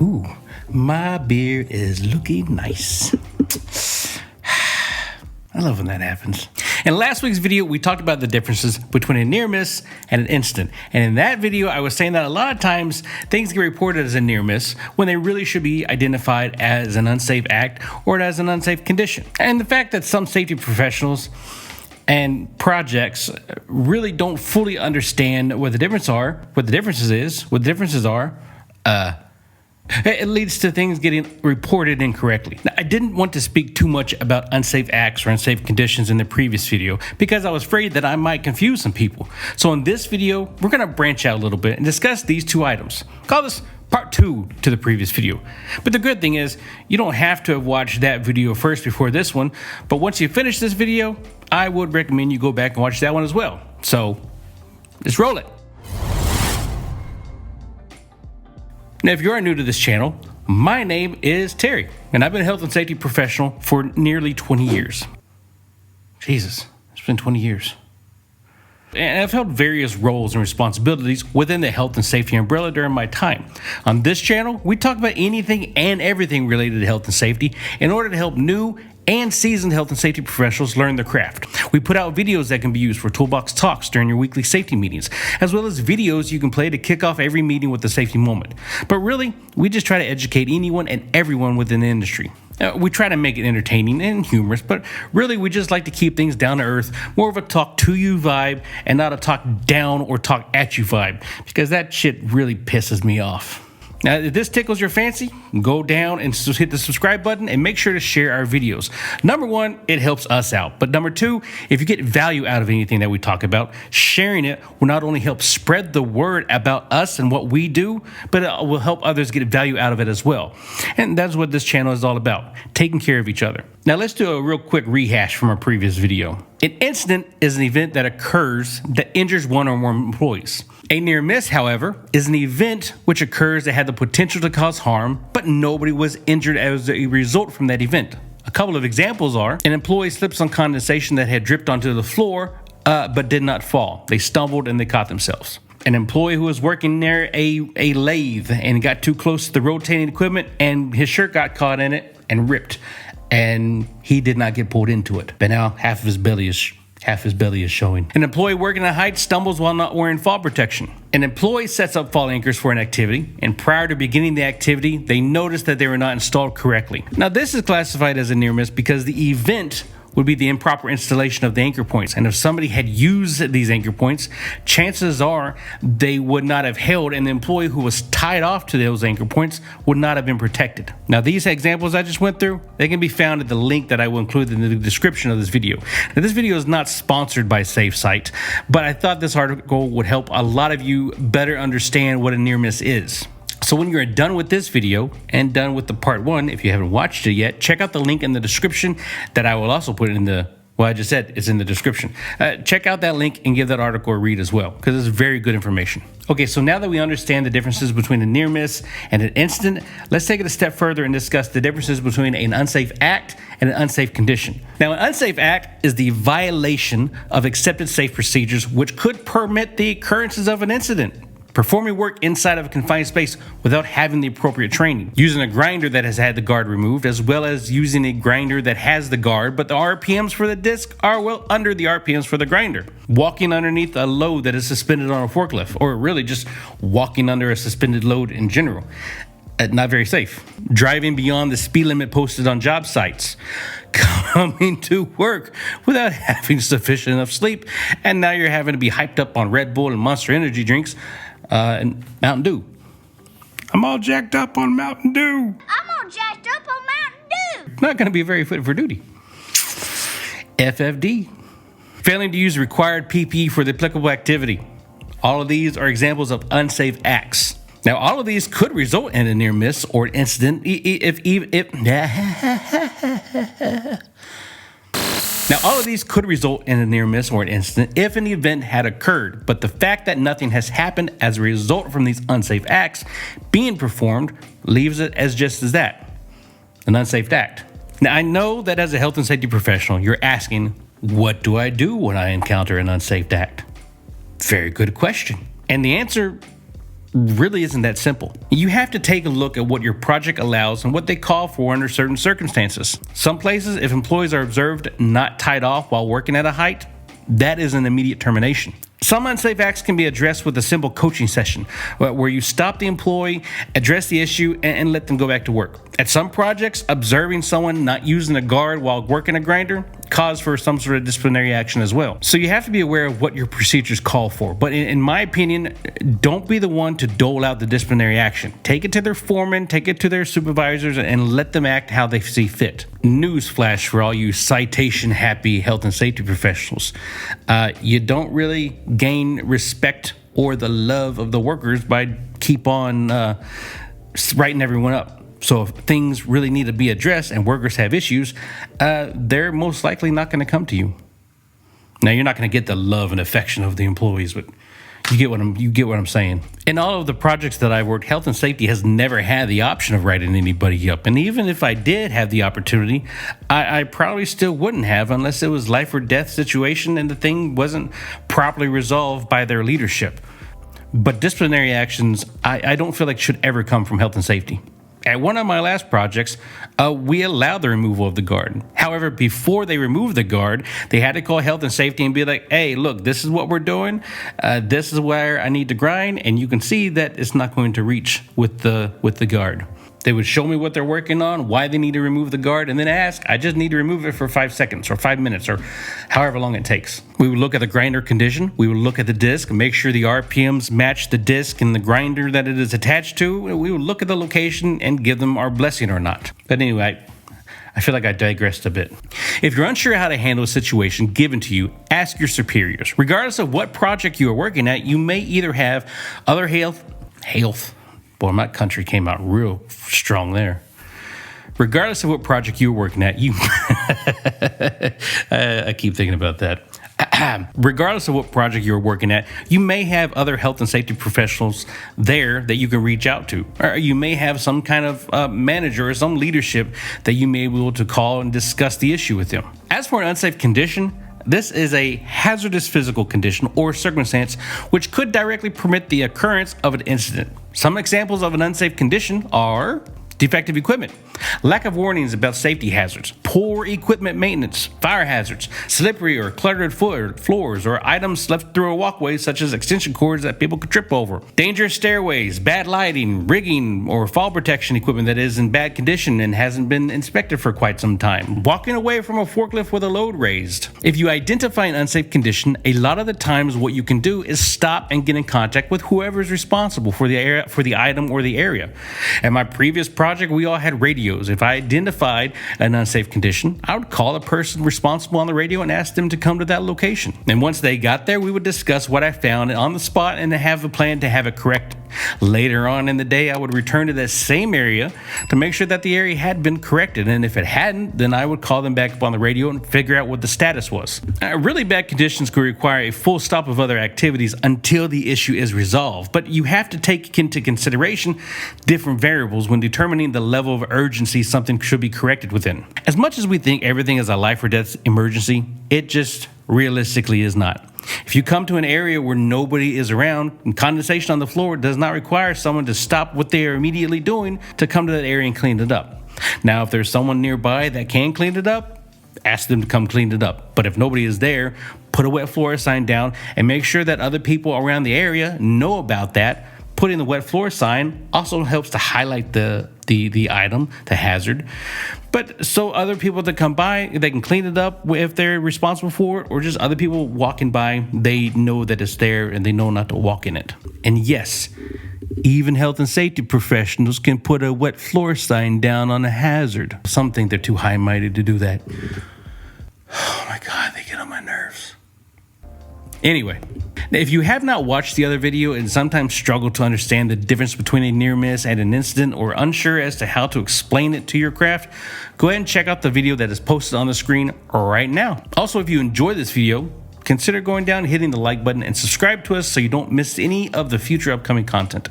Ooh, my beer is looking nice. I love when that happens. In last week's video, we talked about the differences between a near miss and an incident. And in that video, I was saying that a lot of times things get reported as a near miss when they really should be identified as an unsafe act or as an unsafe condition. And the fact that some safety professionals and projects really don't fully understand what the differences are, it leads to things getting reported incorrectly. Now, I didn't want to speak too much about unsafe acts or unsafe conditions in the previous video because I was afraid that I might confuse some people. So in this video, we're going to branch out a little bit and discuss these two items. Call this part 2 to the previous video. But the good thing is, you don't have to have watched that video first before this one, but once you finish this video, I would recommend you go back and watch that one as well. So, let's roll it. Now, if you are new to this channel, my name is Terry, and I've been a health and safety professional for nearly 20 years. Jesus, it's been 20 years. And I've held various roles and responsibilities within the health and safety umbrella during my time. On this channel, we talk about anything and everything related to health and safety in order to help new and seasoned health and safety professionals learn the craft. We put out videos that can be used for toolbox talks during your weekly safety meetings, as well as videos you can play to kick off every meeting with a safety moment. But really, we just try to educate anyone and everyone within the industry. We try to make it entertaining and humorous, but really we just like to keep things down to earth, more of a talk to you vibe and not a talk down or talk at you vibe, because that shit really pisses me off. Now, if this tickles your fancy, go down and hit the subscribe button and make sure to share our videos. Number one, it helps us out. But number two, if you get value out of anything that we talk about, sharing it will not only help spread the word about us and what we do, but it will help others get value out of it as well. And that's what this channel is all about, taking care of each other. Now, let's do a real quick rehash from our previous video. An incident is an event that occurs that injures one or more employees. A near miss, however, is an event which occurs that had the potential to cause harm, but nobody was injured as a result from that event. A couple of examples are: an employee slips on condensation that had dripped onto the floor, but did not fall. They stumbled and they caught themselves. An employee who was working near a lathe and got too close to the rotating equipment and his shirt got caught in it and ripped, and he did not get pulled into it. But now half his belly is showing. An employee working at height stumbles while not wearing fall protection. An employee sets up fall anchors for an activity, and prior to beginning the activity, they notice that they were not installed correctly. Now, this is classified as a near miss because the event would be the improper installation of the anchor points. And if somebody had used these anchor points, chances are they would not have held, and the employee who was tied off to those anchor points would not have been protected. Now, these examples I just went through, they can be found at the link that I will include in the description of this video. Now, this video is not sponsored by SafeSite, but I thought this article would help a lot of you better understand what a near miss is. So when you're done with this video and done with the part 1, if you haven't watched it yet, check out the link in the description that I will also put in the, well, I just said it's in the description. Check out that link and give that article a read as well, because it's very good information. Okay, so now that we understand the differences between a near miss and an incident, let's take it a step further and discuss the differences between an unsafe act and an unsafe condition. Now, an unsafe act is the violation of accepted safe procedures which could permit the occurrences of an incident. Performing work inside of a confined space without having the appropriate training. Using a grinder that has had the guard removed, as well as using a grinder that has the guard, but the RPMs for the disc are well under the RPMs for the grinder. Walking underneath a load that is suspended on a forklift, or really just walking under a suspended load in general. Not very safe. Driving beyond the speed limit posted on job sites. Coming to work without having sufficient enough sleep, and now you're having to be hyped up on Red Bull and Monster energy drinks and Mountain Dew. I'm all jacked up on Mountain Dew. Not going to be very fit for duty. FFD. Failing to use required PPE for the applicable activity. All of these are examples of unsafe acts. Now, all of these could result in a near miss or an incident Now, all of these could result in a near miss or an incident if an event had occurred, but the fact that nothing has happened as a result from these unsafe acts being performed leaves it as just as that, an unsafe act. Now, I know that as a health and safety professional, you're asking, what do I do when I encounter an unsafe act? Very good question. And the answer really isn't that simple. You have to take a look at what your project allows and what they call for under certain circumstances. Some places, if employees are observed not tied off while working at a height, that is an immediate termination. Some unsafe acts can be addressed with a simple coaching session where you stop the employee, address the issue, and let them go back to work. At some projects, observing someone not using a guard while working a grinder cause for some sort of disciplinary action as well. So you have to be aware of what your procedures call for. But in my opinion, don't be the one to dole out the disciplinary action. Take it to their foreman, take it to their supervisors, and let them act how they see fit. Newsflash for all you citation-happy health and safety professionals. You don't really gain respect or the love of the workers by keep on writing everyone up. So if things really need to be addressed and workers have issues, they're most likely not going to come to you. Now, you're not going to get the love and affection of the employees, but you get what I'm saying. In all of the projects that I've worked, health and safety has never had the option of writing anybody up. And even if I did have the opportunity, I probably still wouldn't have unless it was life or death situation and the thing wasn't properly resolved by their leadership. But disciplinary actions, I don't feel like should ever come from health and safety. At one of my last projects, we allowed the removal of the guard. However, before they removed the guard, they had to call health and safety and be like, hey, look, this is what we're doing. This is where I need to grind. And you can see that it's not going to reach with the guard. They would show me what they're working on, why they need to remove the guard, and then ask, I just need to remove it for 5 seconds or 5 minutes or however long it takes. We would look at the grinder condition. We would look at the disc, make sure the RPMs match the disc and the grinder that it is attached to. We would look at the location and give them our blessing or not. But anyway, I feel like I digressed a bit. If you're unsure how to handle a situation given to you, ask your superiors. Regardless of what project you are working at, you may either have other health. Boy, my country came out real strong there. Regardless of what project you're working at, I keep thinking about that. Regardless of what project you're working at, you may have other health and safety professionals there that you can reach out to. Or you may have some kind of manager or some leadership that you may be able to call and discuss the issue with them. As for an unsafe condition, this is a hazardous physical condition or circumstance which could directly permit the occurrence of an incident. Some examples of an unsafe condition are defective equipment, lack of warnings about safety hazards, poor equipment maintenance, fire hazards, slippery or cluttered floors or items left through a walkway such as extension cords that people could trip over, dangerous stairways, bad lighting, rigging or fall protection equipment that is in bad condition and hasn't been inspected for quite some time, walking away from a forklift with a load raised. If you identify an unsafe condition, a lot of the times what you can do is stop and get in contact with whoever is responsible for the item or the area. At my previous project, we all had radios. If I identified an unsafe condition, I would call the person responsible on the radio and ask them to come to that location. And once they got there, we would discuss what I found on the spot and have a plan to have it corrected. Later on in the day, I would return to that same area to make sure that the area had been corrected. And if it hadn't, then I would call them back up on the radio and figure out what the status was. Really bad conditions could require a full stop of other activities until the issue is resolved. But you have to take into consideration different variables when determining the level of urgency something should be corrected within. As much as we think everything is a life or death emergency, it just realistically is not. If you come to an area where nobody is around and condensation on the floor does not require someone to stop what they are immediately doing to come to that area and clean it up. Now, if there's someone nearby that can clean it up, ask them to come clean it up. But if nobody is there, put a wet floor sign down and make sure that other people around the area know about that. Putting the wet floor sign also helps to highlight the item, the hazard. But so other people that come by, they can clean it up if they're responsible for it, or just other people walking by, they know that it's there and they know not to walk in it. And yes, even health and safety professionals can put a wet floor sign down on a hazard. Some think they're too high-minded to do that. Oh my God, they get on my nerves. Anyway, if you have not watched the other video and sometimes struggle to understand the difference between a near miss and an incident or unsure as to how to explain it to your craft, go ahead and check out the video that is posted on the screen right now. Also, if you enjoy this video, consider going down, hitting the like button, and subscribe to us so you don't miss any of the future upcoming content.